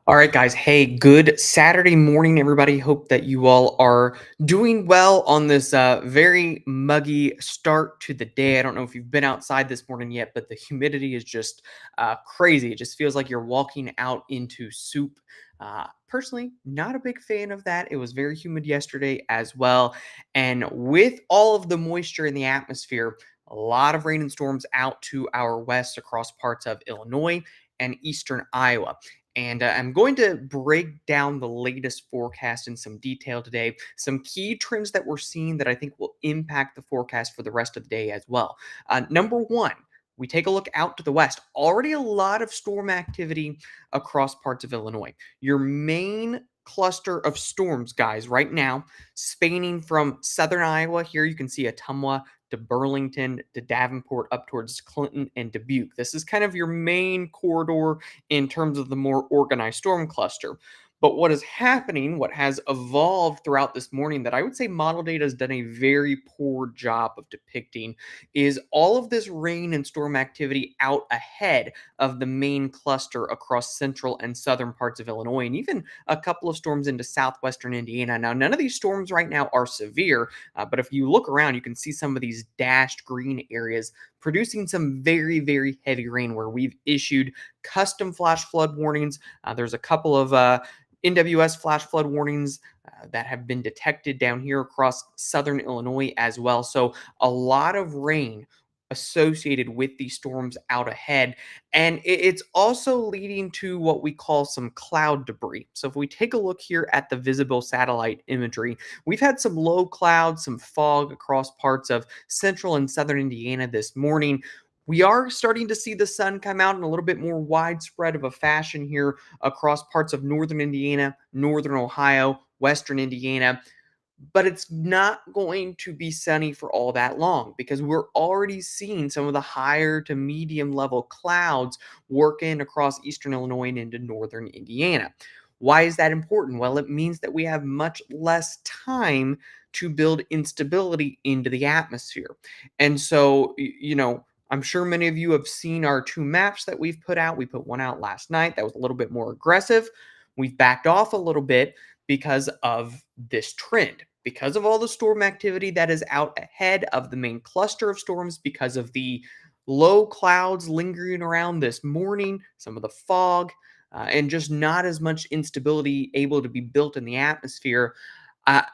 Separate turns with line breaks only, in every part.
All right, guys. Hey, good Saturday morning, everybody. Hope that you all are doing well on this very muggy start to the day. I don't know if you've been outside this morning yet, but the humidity is just crazy. It just feels like you're walking out into soup. Personally, not a big fan of that. It was very humid yesterday as well. And with all of the moisture in the atmosphere, a lot of rain and storms out to our west across parts of Illinois and eastern Iowa. And I'm going to break down the latest forecast in some detail today. Some key trends that we're seeing that I think will impact the forecast for the rest of the day as well. Number one, we take a look out to the west. Already a lot of storm activity across parts of Illinois. Your main cluster of storms, guys, right now, spanning from southern Iowa. Here you can see Ottumwa to Burlington to Davenport up towards Clinton and Dubuque. This is kind of your main corridor in terms of the more organized storm cluster. But what is happening, what has evolved throughout this morning that I would say model data has done a very poor job of depicting is all of this rain and storm activity out ahead of the main cluster across central and southern parts of Illinois, and even a couple of storms into southwestern Indiana. Now, none of these storms right now are severe, but if you look around, you can see some of these dashed green areas producing some very, very heavy rain where we've issued custom flash flood warnings. There's a couple of NWS flash flood warnings that have been detected down here across southern Illinois as well. So a lot of rain associated with these storms out ahead. And it's also leading to what we call some cloud debris. So if we take a look here at the visible satellite imagery, we've had some low clouds, some fog across parts of central and southern Indiana this morning. We are starting to see the sun come out in a little bit more widespread of a fashion here across parts of northern Indiana, northern Ohio, western Indiana, but it's not going to be sunny for all that long because we're already seeing some of the higher to medium level clouds working across eastern Illinois and into northern Indiana. Why is that important? Well, it means that we have much less time to build instability into the atmosphere. And so, I'm sure many of you have seen our two maps that we've put out. We put one out last night that was a little bit more aggressive. We've backed off a little bit because of this trend, because of all the storm activity that is out ahead of the main cluster of storms, because of the low clouds lingering around this morning, some of the fog, and just not as much instability able to be built in the atmosphere.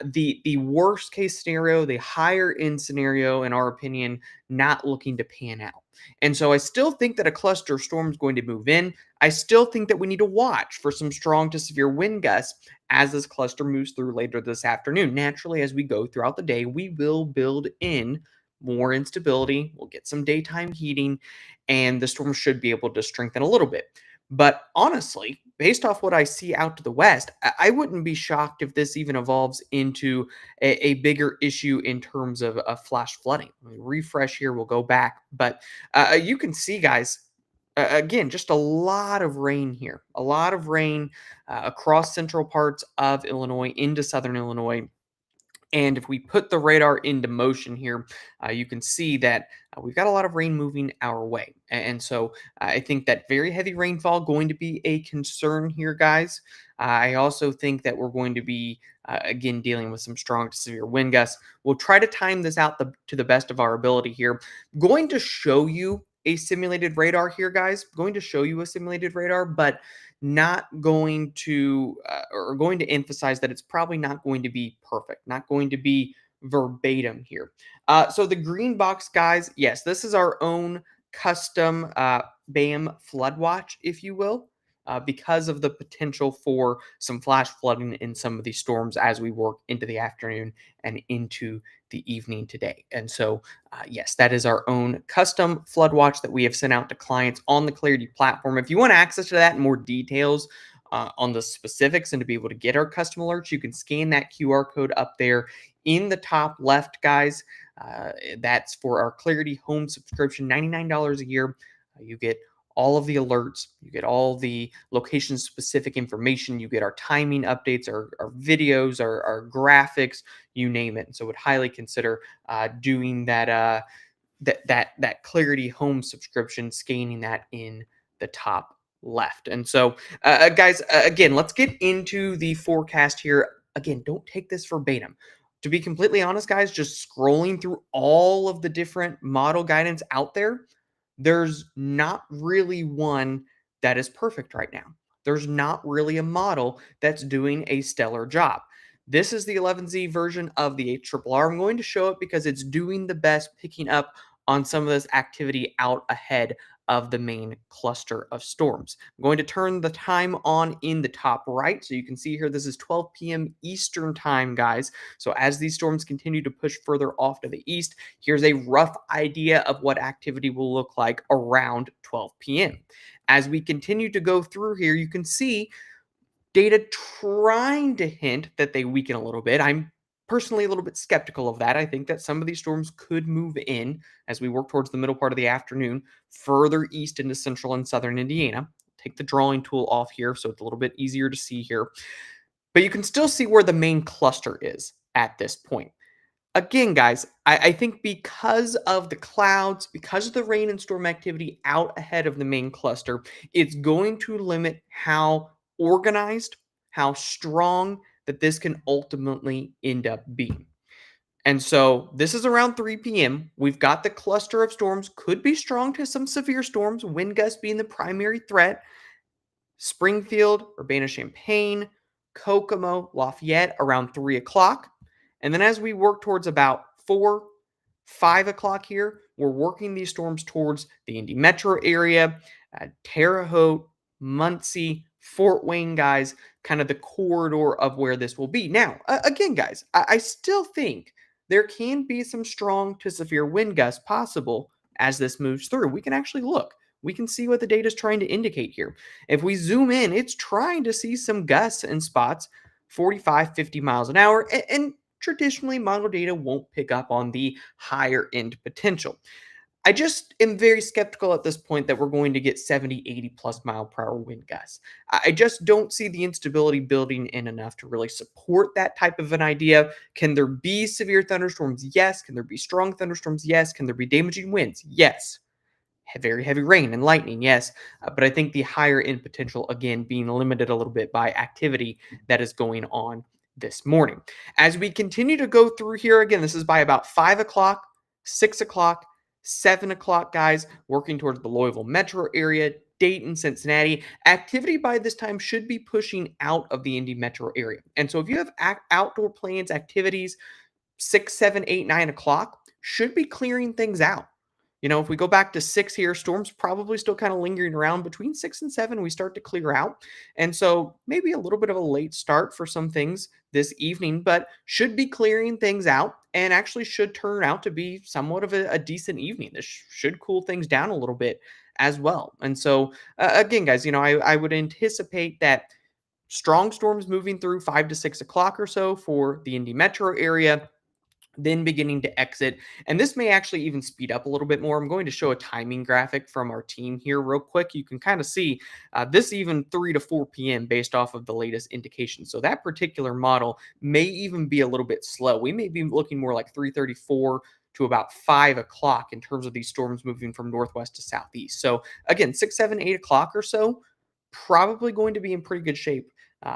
The worst case scenario, the higher end scenario, in our opinion, not looking to pan out. And so I still think that a cluster storm is going to move in. I still think that we need to watch for some strong to severe wind gusts as this cluster moves through later this afternoon. Naturally, as we go throughout the day, we will build in more instability. We'll get some daytime heating, and the storm should be able to strengthen a little bit. But honestly, based off what I see out to the west, I wouldn't be shocked if this even evolves into a bigger issue in terms of flash flooding. Let me refresh here. We'll go back. But you can see, guys, again, just a lot of rain here, a lot of rain across central parts of Illinois into southern Illinois. And if we put the radar into motion here, you can see that we've got a lot of rain moving our way. And so I think that very heavy rainfall going to be a concern here, guys. I also think that we're going to be, again, dealing with some strong to severe wind gusts. We'll try to time this out to the best of our ability here. Going to show you a simulated radar here, guys. Going to show you a simulated radar, but not going to or going to emphasize that it's probably not going to be perfect, not going to be verbatim here. So the green box, guys, yes, this is our own custom BAM flood watch, if you will. Because of the potential for some flash flooding in some of these storms as we work into the afternoon and into the evening today. And so, yes, that is our own custom flood watch that we have sent out to clients on the Clarity platform. If you want access to that and more details on the specifics and to be able to get our custom alerts, you can scan that QR code up there in the top left, guys. That's for our Clarity Home subscription, $99 a year. You get all of the alerts, you get all the location specific information, you get our timing updates, our videos, our graphics, you name it. And so would highly consider doing that Clarity Home subscription, scanning that in the top left. And so, guys, again, let's get into the forecast here. Again, don't take this verbatim. To be completely honest, guys, just scrolling through all of the different model guidance out there, there's not really one that is perfect right now. There's not really a model that's doing a stellar job. This is the 11Z version of the HRRR. I'm going to show it because it's doing the best picking up on some of this activity out ahead of the main cluster of storms. I'm going to turn the time on in the top right. So you can see here, this is 12 p.m. Eastern time, guys. So as these storms continue to push further off to the east, here's a rough idea of what activity will look like around 12 p.m. As we continue to go through here, you can see data trying to hint that they weaken a little bit. I'm personally a little bit skeptical of that. I think that some of these storms could move in as we work towards the middle part of the afternoon, further east into central and southern Indiana. Take the drawing tool off here so it's a little bit easier to see here. But you can still see where the main cluster is at this point. Again, guys, I think because of the clouds, because of the rain and storm activity out ahead of the main cluster, it's going to limit how organized, how strong that this can ultimately end up being. And so this is around 3 p.m. We've got the cluster of storms, could be strong to some severe storms, wind gusts being the primary threat. Springfield, Urbana-Champaign, Kokomo, Lafayette around 3 o'clock. And then as we work towards about 4, 5 o'clock here, we're working these storms towards the Indy metro area, Terre Haute, Muncie, Fort Wayne, guys, kind of the corridor of where this will be. Now, again, guys, I still think there can be some strong to severe wind gusts possible as this moves through. We can actually look. We can see what the data is trying to indicate here. If we zoom in, it's trying to see some gusts in spots 45, 50 miles an hour. And traditionally, model data won't pick up on the higher end potential. I just am very skeptical at this point that we're going to get 70, 80 plus mile per hour wind gusts. I just don't see the instability building in enough to really support that type of an idea. Can there be severe thunderstorms? Yes. Can there be strong thunderstorms? Yes. Can there be damaging winds? Yes. Very heavy rain and lightning, yes. But I think the higher end potential, again, being limited a little bit by activity that is going on this morning. As we continue to go through here, again, this is by about 5 o'clock, 6 o'clock, 7 o'clock, guys, working towards the Louisville metro area, Dayton, Cincinnati. Activity by this time should be pushing out of the Indy metro area. And so if you have outdoor plans, activities, 6, 7, 8, 9 o'clock, should be clearing things out. If we go back to 6 here, storms probably still kind of lingering around between 6 and 7. We start to clear out. And so maybe a little bit of a late start for some things this evening, but should be clearing things out and actually should turn out to be somewhat of a decent evening. This should cool things down a little bit as well. And so, again, guys, I would anticipate that strong storms moving through 5 to 6 o'clock or so for the Indy metro area, then beginning to exit. And this may actually even speed up a little bit more. I'm going to show a timing graphic from our team here real quick. You can kind of see this even 3 to 4 p.m. based off of the latest indication. So that particular model may even be a little bit slow. We may be looking more like 3:34 to about 5 o'clock in terms of these storms moving from northwest to southeast. So again, 6, 7, 8 o'clock or so, probably going to be in pretty good shape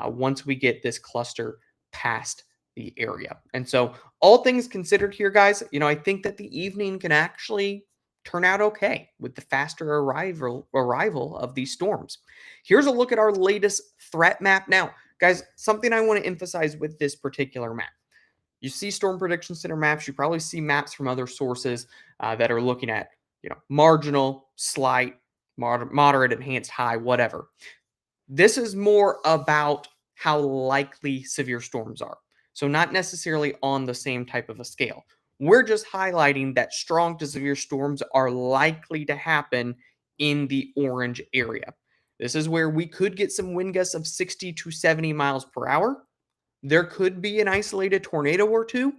once we get this cluster past the area. And so, all things considered here, guys, I think that the evening can actually turn out okay with the faster arrival of these storms. Here's a look at our latest threat map. Now, guys, something I want to emphasize with this particular map. You see Storm Prediction Center maps. You probably see maps from other sources that are looking at, marginal, slight, moderate, enhanced, high, whatever. This is more about how likely severe storms are. So, not necessarily on the same type of a scale. We're just highlighting that strong to severe storms are likely to happen in the orange area. This is where we could get some wind gusts of 60 to 70 miles per hour. There could be an isolated tornado or two.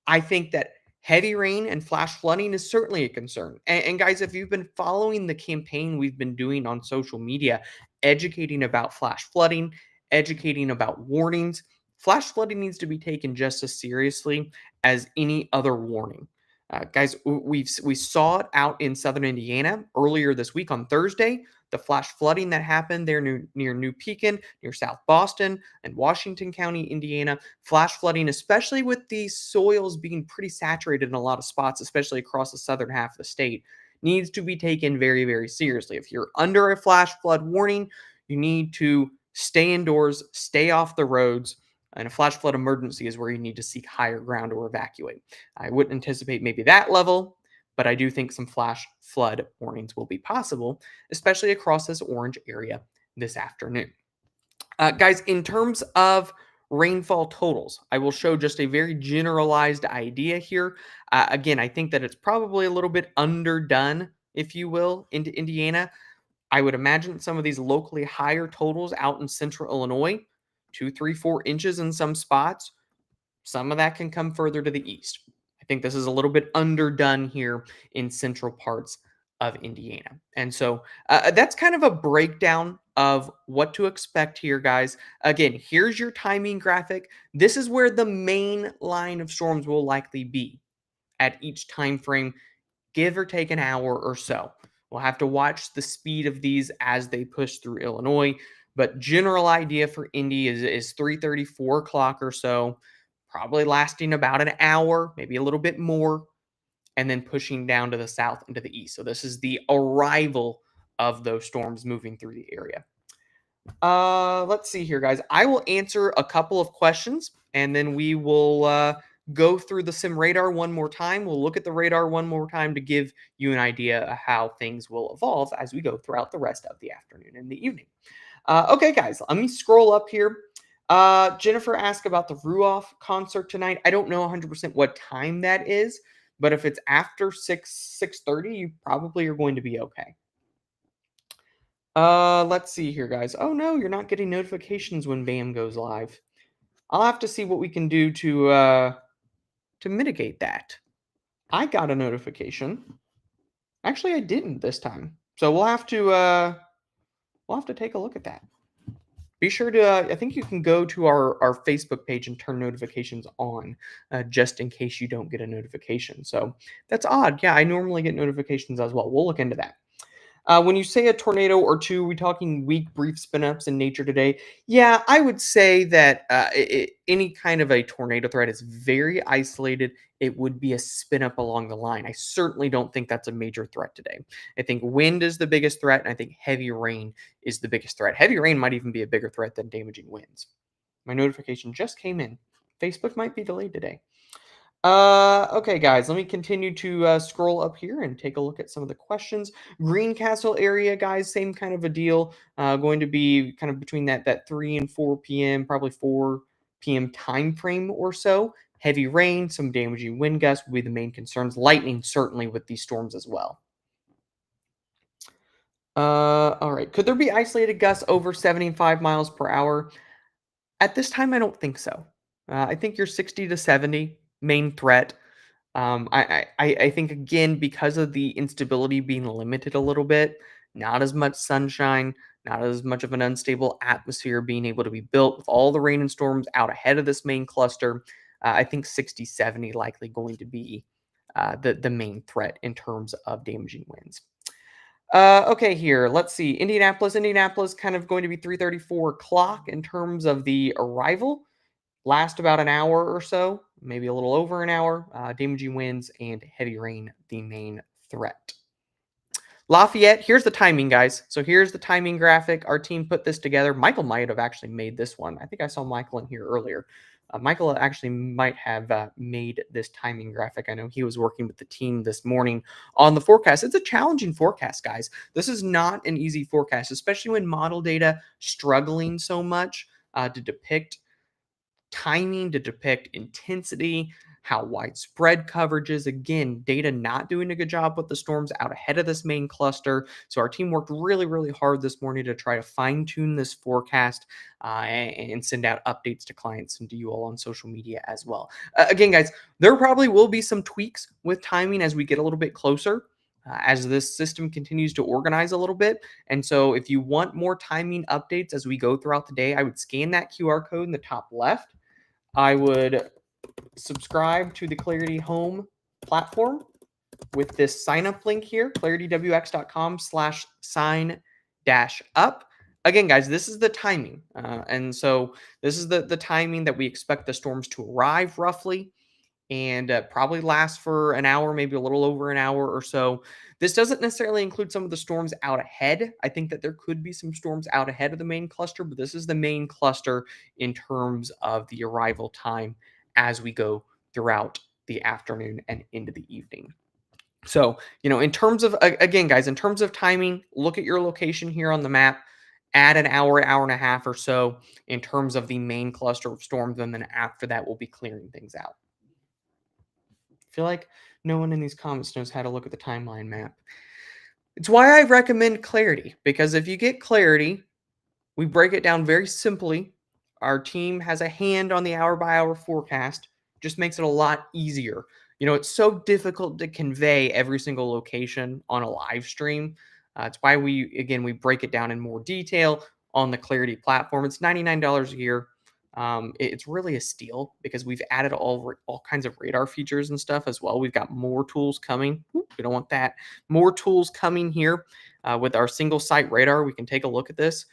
I think that heavy rain and flash flooding is certainly a concern. And guys, if you've been following the campaign we've been doing on social media, educating about flash flooding, educating about warnings, flash flooding needs to be taken just as seriously as any other warning. Guys, we saw it out in southern Indiana earlier this week on Thursday. the flash flooding that happened there near New Pekin, near South Boston and Washington County, Indiana. Flash flooding, especially with the soils being pretty saturated in a lot of spots, especially across the southern half of the state, needs to be taken very, very seriously. If you're under a flash flood warning, you need to stay indoors, stay off the roads, and a flash flood emergency is where you need to seek higher ground or evacuate. I wouldn't anticipate maybe that level, but I do think some flash flood warnings will be possible, especially across this orange area this afternoon. Guys, in terms of rainfall totals, I will show just a very generalized idea here. Again, I think that it's probably a little bit underdone, if you will, into Indiana. I would imagine some of these locally higher totals out in central Illinois, 2, 3, 4 inches in some spots. Some of that can come further to the east. I think this is a little bit underdone here in central parts of Indiana. And so that's kind of a breakdown of what to expect here, guys. Again, here's your timing graphic. This is where the main line of storms will likely be at each time frame, give or take an hour or so. We'll have to watch the speed of these as they push through Illinois. But general idea for Indy is 3:30, 4 o'clock or so, probably lasting about an hour, maybe a little bit more, and then pushing down to the south and to the east. So this is the arrival of those storms moving through the area. Let's see here, guys. I will answer a couple of questions, and then we will go through the sim radar one more time. We'll look at the radar one more time to give you an idea of how things will evolve as we go throughout the rest of the afternoon and the evening. Okay, guys, let me scroll up here. Jennifer asked about the Ruoff concert tonight. I don't know 100% what time that is, but if it's after 6:30, you probably are going to be okay. Let's see here, guys. Oh no, you're not getting notifications when BAM goes live. I'll have to see what we can do to mitigate that. I got a notification. Actually, I didn't this time. So we'll have to take a look at that. Be sure to I think you can go to our Facebook page and turn notifications on just in case you don't get a notification. So that's odd. Yeah, I normally get notifications as well. We'll look into that. When you say a tornado or two, we talking weak, brief spin-ups in nature today? Yeah, I would say that any kind of a tornado threat is very isolated. It would be a spin-up along the line. I certainly don't think that's a major threat today. I think wind is the biggest threat, and I think heavy rain is the biggest threat. Heavy rain might even be a bigger threat than damaging winds. My notification just came in. Facebook might be delayed today. Okay, guys, let me continue to scroll up here and take a look at some of the questions. Greencastle area, guys, same kind of a deal. Going to be kind of between that 3 and 4 p.m., probably 4 p.m. time frame or so. Heavy rain, some damaging wind gusts will be the main concerns. Lightning, certainly, with these storms as well. All right. Could there be isolated gusts over 75 miles per hour? At this time, I don't think so. I think you're 60 to 70 main threat. I think again because of the instability being limited a little bit, not as much sunshine, not as much of an unstable atmosphere being able to be built with all the rain and storms out ahead of this main cluster. I think 60, 70 likely going to be the main threat in terms of damaging winds. Okay, here. Let's see. Indianapolis kind of going to be 3:30, 4 o'clock in terms of the arrival. Last about an hour or so, maybe a little over an hour. Damaging winds and heavy rain, the main threat. Lafayette, here's the timing, guys. So here's the timing graphic. Our team put this together. Michael might have actually made this one. I think I saw Michael in here earlier. Michael actually might have made this timing graphic. I know he was working with the team this morning on the forecast. It's a challenging forecast, guys. This is not an easy forecast, especially when model data struggling so much to depict timing, to depict intensity, how widespread coverage is. Again, data not doing a good job with the storms out ahead of this main cluster. So our team worked really, really hard this morning to try to fine tune this forecast and send out updates to clients and to you all on social media as well. Again, guys, there probably will be some tweaks with timing as we get a little bit closer. As this system continues to organize a little bit. And so if you want more timing updates as we go throughout the day, I would scan that QR code in the top left. I would subscribe to the Clarity Home platform with this sign up link here, claritywx.com/sign-up. dash up. Again, guys, this is the timing. And so this is the timing that we expect the storms to arrive roughly and probably last for an hour, maybe a little over an hour or so. This doesn't necessarily include some of the storms out ahead. I think that there could be some storms out ahead of the main cluster, but this is the main cluster in terms of the arrival time as we go throughout the afternoon and into the evening. So, in terms of, again, guys, in terms of timing, look at your location here on the map, add an hour, hour and a half or so in terms of the main cluster of storms. And then after that, we'll be clearing things out. I feel like no one in these comments knows how to look at the timeline map. It's why I recommend Clarity, because if you get Clarity, we break it down very simply. Our team has a hand on the hour by hour forecast, just makes it a lot easier. It's so difficult to convey every single location on a live stream. It's why we break it down in more detail on the Clarity platform. It's $99 a year. It's really a steal because we've added all kinds of radar features and stuff as well. We've got more tools coming. We don't want that. More tools coming here with our single site radar. We can take a look at this.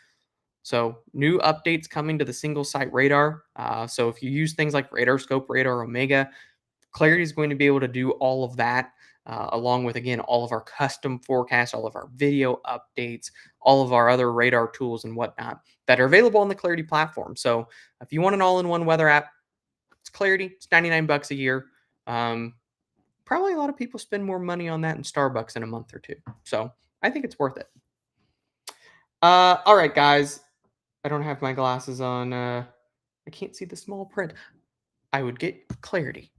So new updates coming to the single site radar. So if you use things like RadarScope, Radar Omega, Clarity is going to be able to do all of that, along with, again, all of our custom forecasts, all of our video updates, all of our other radar tools and whatnot that are available on the Clarity platform. So if you want an all-in-one weather app, it's Clarity. It's $99 a year. Probably a lot of people spend more money on that in Starbucks in a month or two. So I think it's worth it. All right, guys. I don't have my glasses on. I can't see the small print. I would get Clarity.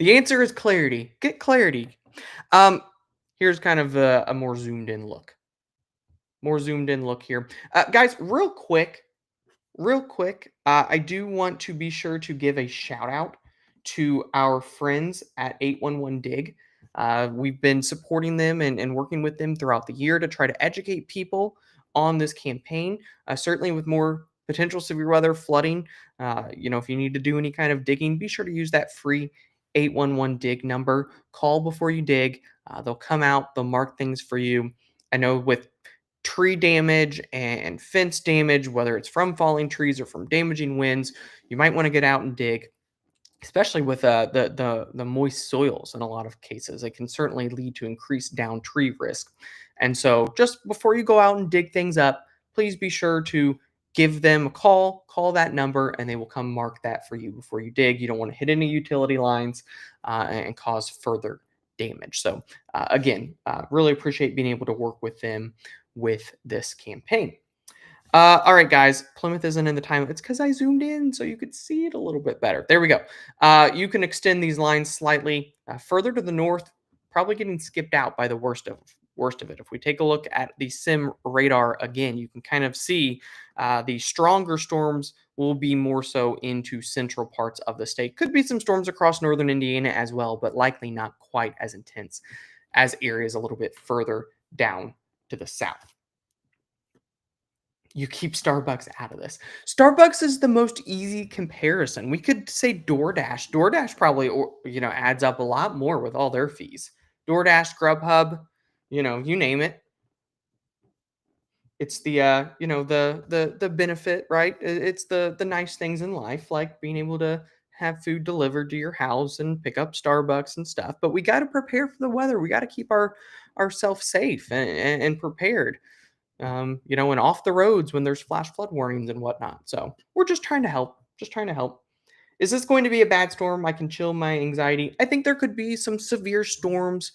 The answer is Clarity. Get Clarity. Here's kind of a more zoomed in look. More zoomed in look here. Guys, real quick, I do want to be sure to give a shout out to our friends at 811 Dig. We've been supporting them and working with them throughout the year to try to educate people on this campaign, certainly with more potential severe weather, flooding. If you need to do any kind of digging, be sure to use that free 811 Dig number. Call before you dig. They'll come out, they'll mark things for you. I know with tree damage and fence damage, whether it's from falling trees or from damaging winds, you might want to get out and dig, especially with the moist soils. In a lot of cases, it can certainly lead to increased down tree risk. And so just before you go out and dig things up, please be sure to give them a call that number, and they will come mark that for you before you dig. You don't want to hit any utility lines and cause further damage. So again, really appreciate being able to work with them with this campaign. All right, guys, Plymouth isn't in the time. It's because I zoomed in so you could see it a little bit better. There we go. You can extend these lines slightly further to the north, probably getting skipped out by the worst of it. If we take a look at the sim radar again, you can kind of see the stronger storms will be more so into central parts of the state. Could be some storms across northern Indiana as well, but likely not quite as intense as areas a little bit further down to the south. You keep Starbucks out of this. Starbucks is the most easy comparison. We could say DoorDash. DoorDash probably, adds up a lot more with all their fees. DoorDash, Grubhub, you name it. It's the the benefit, right? It's the nice things in life, like being able to have food delivered to your house and pick up Starbucks and stuff. But we got to prepare for the weather. We got to keep ourselves safe and prepared. And off the roads when there's flash flood warnings and whatnot. So we're just trying to help. Just trying to help. Is this going to be a bad storm? I can chill my anxiety. I think there could be some severe storms.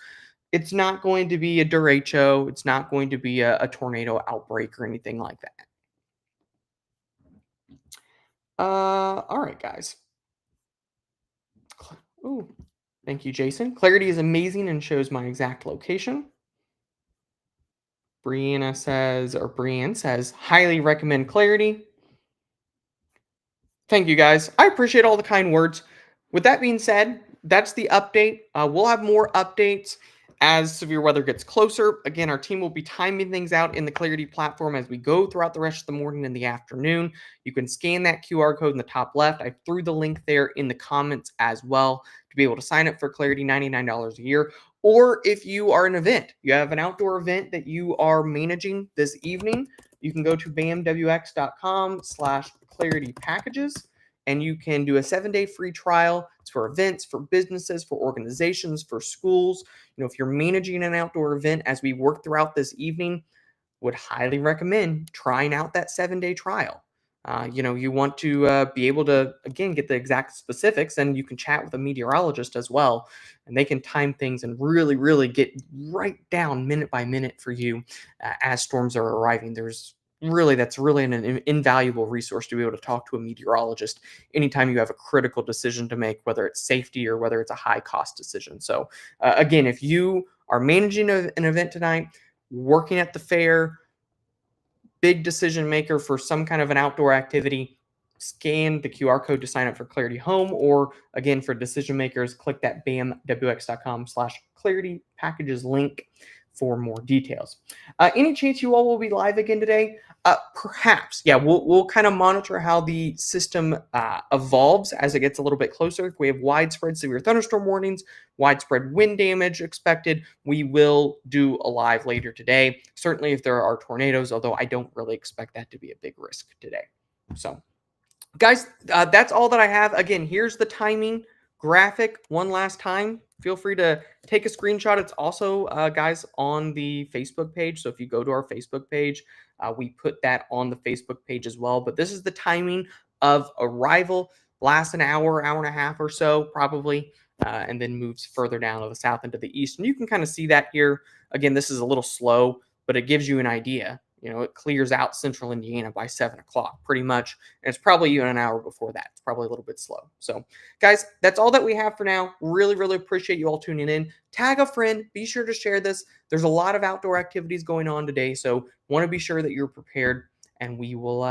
It's not going to be a derecho. It's not going to be a tornado outbreak or anything like that. All right, guys. Ooh, thank you, Jason. Clarity is amazing and shows my exact location. Brienne says, highly recommend Clarity. Thank you, guys. I appreciate all the kind words. With that being said, that's the update. We'll have more updates as severe weather gets closer. Again, our team will be timing things out in the Clarity platform as we go throughout the rest of the morning and the afternoon. You can scan that QR code in the top left. I threw the link there in the comments as well to be able to sign up for Clarity, $99 a year. Or if you are an event, you have an outdoor event that you are managing this evening, you can go to bamwx.com/clarity packages and you can do a 7-day free trial. It's for events, for businesses, for organizations, for schools. If you're managing an outdoor event as we work throughout this evening, would highly recommend trying out that 7-day trial. You want to be able to, again, get the exact specifics, and you can chat with a meteorologist as well, and they can time things and really, really get right down minute by minute for you as storms are arriving. That's really an invaluable resource to be able to talk to a meteorologist anytime you have a critical decision to make, whether it's safety or whether it's a high cost decision. So, again, if you are managing an event tonight, working at the fair, big decision maker for some kind of an outdoor activity, scan the QR code to sign up for Clarity Home, or again, for decision makers, click that bamwx.com/clarity packages link for more details. Any chance you all will be live again today? Perhaps. Yeah, we'll kind of monitor how the system evolves as it gets a little bit closer. If we have widespread severe thunderstorm warnings, widespread wind damage expected, we will do a live later today. Certainly if there are tornadoes, although I don't really expect that to be a big risk today. So, guys, that's all that I have. Again, here's the timing graphic one last time. Feel free to take a screenshot. It's also, guys, on the Facebook page. So if you go to our Facebook page, we put that on the Facebook page as well. But this is the timing of arrival. Lasts an hour, hour and a half or so, probably, and then moves further down to the south and to the east. And you can kind of see that here. Again, this is a little slow, but it gives you an idea. It clears out central Indiana by 7 o'clock, pretty much. And it's probably even an hour before that. It's probably a little bit slow. So, guys, that's all that we have for now. Really, really appreciate you all tuning in. Tag a friend. Be sure to share this. There's a lot of outdoor activities going on today, so want to be sure that you're prepared. And we will